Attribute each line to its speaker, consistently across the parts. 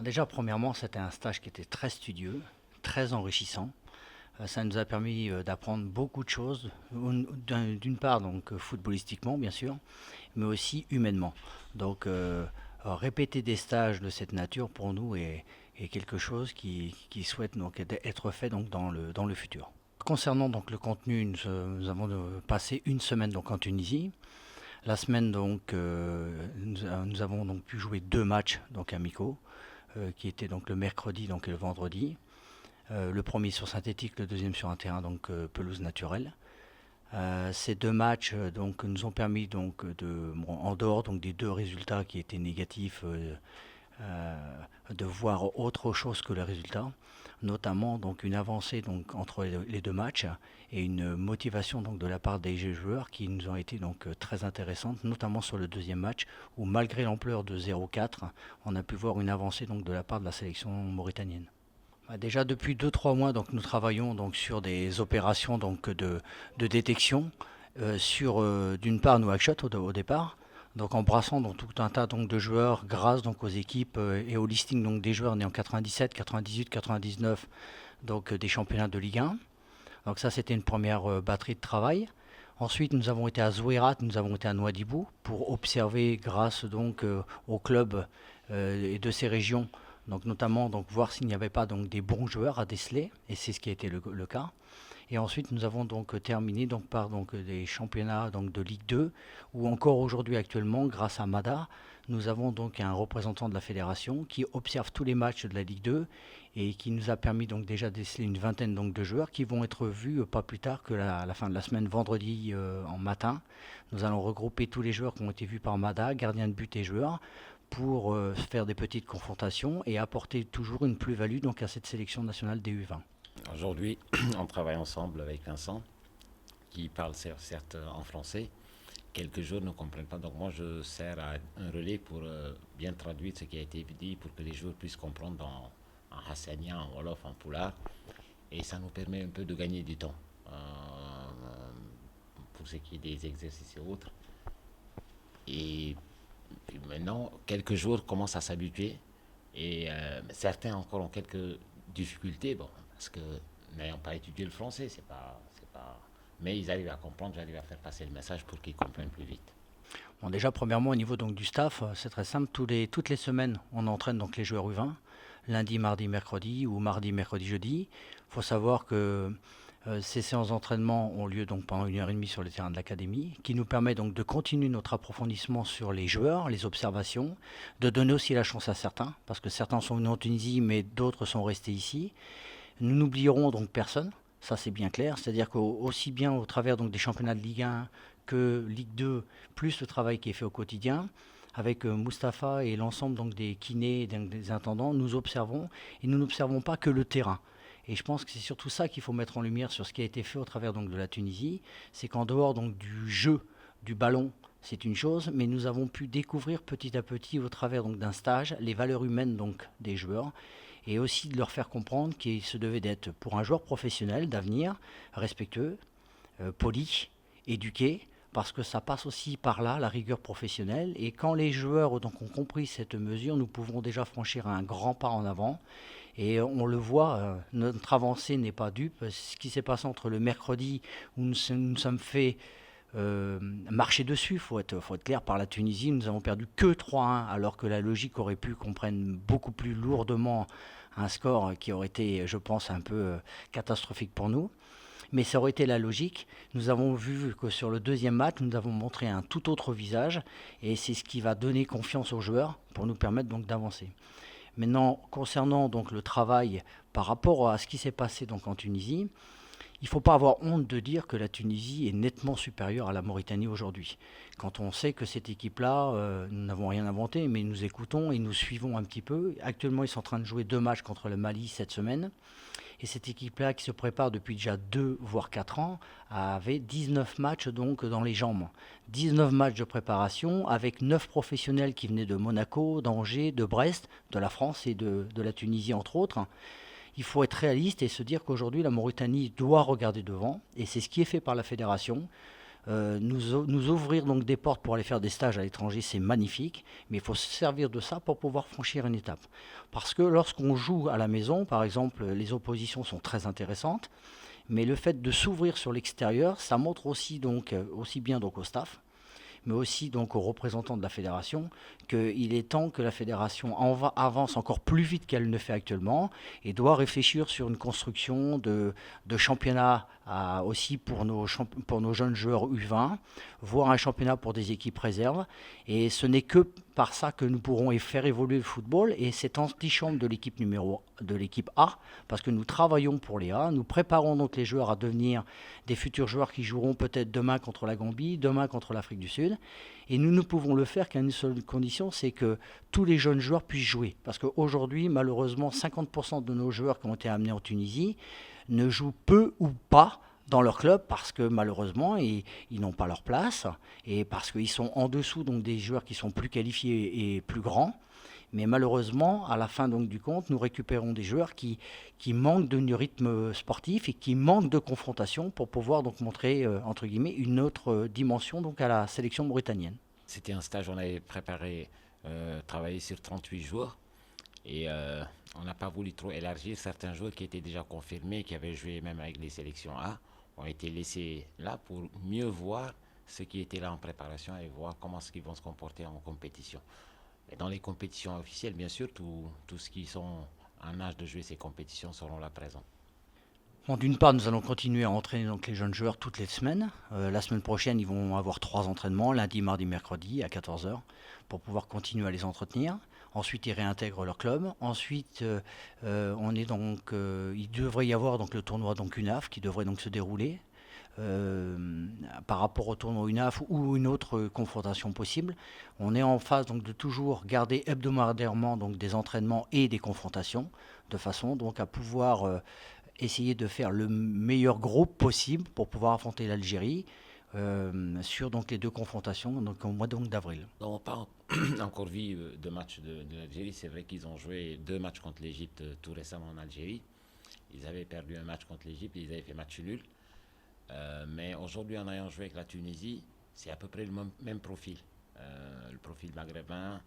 Speaker 1: Déjà, premièrement, c'était un stage qui était très studieux, très enrichissant. Ça nous a permis d'apprendre beaucoup de choses, d'une part donc footballistiquement bien sûr, mais aussi humainement. Donc répéter des stages de cette nature pour nous est quelque chose qui souhaite donc être fait donc dans le futur. Concernant donc le contenu, nous avons passé une semaine donc en Tunisie. La semaine donc nous avons donc pu jouer deux matchs donc amicaux qui étaient donc le mercredi donc et le vendredi. Le premier sur synthétique, le deuxième sur un terrain donc pelouse naturelle. Ces deux matchs donc nous ont permis donc en dehors donc des deux résultats qui étaient négatifs, de voir autre chose que les résultats, notamment donc une avancée donc entre les deux matchs et une motivation donc de la part des joueurs qui nous ont été donc très intéressantes, notamment sur le deuxième match où malgré l'ampleur de 0-4, on a pu voir une avancée donc de la part de la sélection mauritanienne. Déjà depuis deux-trois mois, donc, nous travaillons donc, sur des opérations donc, de détection sur d'une part Nouakchott au départ, donc embrassant donc, tout un tas donc, de joueurs grâce donc, aux équipes et au listing donc, des joueurs nés en 97, 98, 99, donc des championnats de Ligue 1. Donc ça c'était une première batterie de travail. Ensuite nous avons été à Zouérat, nous avons été à Nouadhibou pour observer grâce donc aux clubs et de ces régions donc notamment donc voir s'il n'y avait pas donc des bons joueurs à déceler et c'est ce qui a été le cas. Et ensuite nous avons donc terminé donc par donc des championnats donc de Ligue 2 où encore aujourd'hui actuellement grâce à Mada nous avons donc un représentant de la fédération qui observe tous les matchs de la Ligue 2 et qui nous a permis donc déjà de déceler une vingtaine donc de joueurs qui vont être vus pas plus tard que la fin de la semaine vendredi en matin. Nous allons regrouper tous les joueurs qui ont été vus par Mada, gardien de but et joueurs pour faire des petites confrontations et apporter toujours une plus-value donc à cette sélection nationale des U20.
Speaker 2: Aujourd'hui, on travaille ensemble avec Vincent, qui parle certes en français. Quelques jours ne comprennent pas, donc moi je sers à un relais pour bien traduire ce qui a été dit pour que les joueurs puissent comprendre en hassanien, en wolof, en poulard. Et ça nous permet un peu de gagner du temps pour ce qui est des exercices et autres. Et puis maintenant, quelques jours commencent à s'habituer et certains encore ont quelques difficultés, bon, parce que n'ayant pas étudié le français, c'est pas, mais ils arrivent à comprendre, j'arrive à faire passer le message pour qu'ils comprennent plus vite.
Speaker 1: Bon, déjà, premièrement, au niveau donc, du staff, c'est très simple. Toutes les semaines, on entraîne donc les joueurs U20, lundi, mardi, mercredi ou mardi, mercredi, jeudi. Il faut savoir que ces séances d'entraînement ont lieu donc pendant une heure et demie sur le terrain de l'académie, qui nous permet donc de continuer notre approfondissement sur les joueurs, les observations, de donner aussi la chance à certains, parce que certains sont venus en Tunisie, mais d'autres sont restés ici. Nous n'oublierons donc personne, ça c'est bien clair, c'est-à-dire qu'aussi bien au travers donc des championnats de Ligue 1 que Ligue 2, plus le travail qui est fait au quotidien, avec Mustapha et l'ensemble donc des kinés et des intendants, nous observons et nous n'observons pas que le terrain. Et je pense que c'est surtout ça qu'il faut mettre en lumière sur ce qui a été fait au travers donc de la Tunisie, c'est qu'en dehors donc du jeu, du ballon, c'est une chose, mais nous avons pu découvrir petit à petit au travers donc d'un stage les valeurs humaines donc des joueurs et aussi de leur faire comprendre qu'il se devait d'être pour un joueur professionnel d'avenir respectueux, poli, éduqué, parce que ça passe aussi par là, la rigueur professionnelle. Et quand les joueurs donc, ont compris cette mesure, nous pouvons déjà franchir un grand pas en avant. Et on le voit, notre avancée n'est pas dupe. Ce qui s'est passé entre le mercredi où nous sommes fait marcher dessus, faut être clair, par la Tunisie, nous avons perdu que 3-1, alors que la logique aurait pu qu'on prenne beaucoup plus lourdement un score qui aurait été, je pense, un peu catastrophique pour nous. Mais ça aurait été la logique. Nous avons vu que sur le deuxième match, nous avons montré un tout autre visage et c'est ce qui va donner confiance aux joueurs pour nous permettre donc d'avancer. Maintenant, concernant donc le travail par rapport à ce qui s'est passé donc en Tunisie, il ne faut pas avoir honte de dire que la Tunisie est nettement supérieure à la Mauritanie aujourd'hui. Quand on sait que cette équipe-là, nous n'avons rien inventé, mais nous écoutons et nous suivons un petit peu. Actuellement, ils sont en train de jouer deux matchs contre le Mali cette semaine. Et cette équipe-là, qui se prépare depuis déjà 2 voire 4 ans, avait 19 matchs donc dans les jambes. 19 matchs de préparation avec 9 professionnels qui venaient de Monaco, d'Angers, de Brest, de la France et de la Tunisie entre autres. Il faut être réaliste et se dire qu'aujourd'hui la Mauritanie doit regarder devant et c'est ce qui est fait par la fédération. nous ouvrir donc des portes pour aller faire des stages à l'étranger, c'est magnifique, mais il faut se servir de ça pour pouvoir franchir une étape. Parce que lorsqu'on joue à la maison, par exemple, les oppositions sont très intéressantes, mais le fait de s'ouvrir sur l'extérieur, ça montre aussi donc aussi bien donc au staff, mais aussi donc aux représentants de la fédération, qu'il est temps que la fédération avance encore plus vite qu'elle ne fait actuellement et doit réfléchir sur une construction de championnat aussi pour nos jeunes joueurs U20, voire un championnat pour des équipes réserves. Et ce n'est que par ça que nous pourrons faire évoluer le football et cette antichambre de l'équipe A, parce que nous travaillons pour les A, nous préparons donc les joueurs à devenir des futurs joueurs qui joueront peut-être demain contre la Gambie, demain contre l'Afrique du Sud. Et nous ne pouvons le faire qu'à une seule condition, c'est que tous les jeunes joueurs puissent jouer. Parce qu'aujourd'hui, malheureusement, 50% de nos joueurs qui ont été amenés en Tunisie ne jouent peu ou pas dans leur club parce que malheureusement ils n'ont pas leur place et parce qu'ils sont en dessous donc des joueurs qui sont plus qualifiés et plus grands. Mais malheureusement, à la fin donc du compte, nous récupérons des joueurs qui manquent de rythme sportif et qui manquent de confrontation pour pouvoir donc montrer entre guillemets une autre dimension donc à la sélection mauritanienne.
Speaker 2: C'était un stage, on avait préparé, travaillé sur 38 jours. Et on n'a pas voulu trop élargir. Certains joueurs qui étaient déjà confirmés, qui avaient joué même avec les sélections A, ont été laissés là pour mieux voir ceux qui étaient là en préparation et voir comment ils vont se comporter en compétition. Et dans les compétitions officielles, bien sûr, tous ceux qui sont en âge de jouer ces compétitions seront là présents.
Speaker 1: Bon, d'une part, nous allons continuer à entraîner donc les jeunes joueurs toutes les semaines. La semaine prochaine, ils vont avoir 3 entraînements, lundi, mardi, mercredi, à 14 heures, pour pouvoir continuer à les entretenir. Ensuite, ils réintègrent leur club. Ensuite, il devrait y avoir donc le tournoi donc UNAF qui devrait donc se dérouler par rapport au tournoi UNAF ou une autre confrontation possible. On est en phase donc de toujours garder hebdomadairement donc des entraînements et des confrontations de façon donc à pouvoir essayer de faire le meilleur groupe possible pour pouvoir affronter l'Algérie sur donc les 2 confrontations donc au mois donc d'avril.
Speaker 2: Nous n'avons pas encore vu de match de l'Algérie. C'est vrai qu'ils ont joué 2 matchs contre l'Égypte tout récemment en Algérie. Ils avaient perdu un match contre l'Égypte, ils avaient fait match nul. Mais aujourd'hui, en ayant joué avec la Tunisie, c'est à peu près le même profil. Le profil maghrébin,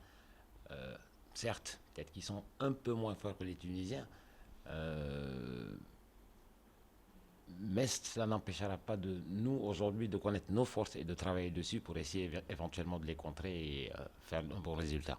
Speaker 2: certes, peut-être qu'ils sont un peu moins forts que les Tunisiens, mais cela n'empêchera pas de nous, aujourd'hui, de connaître nos forces et de travailler dessus pour essayer éventuellement de les contrer et faire un bon résultat.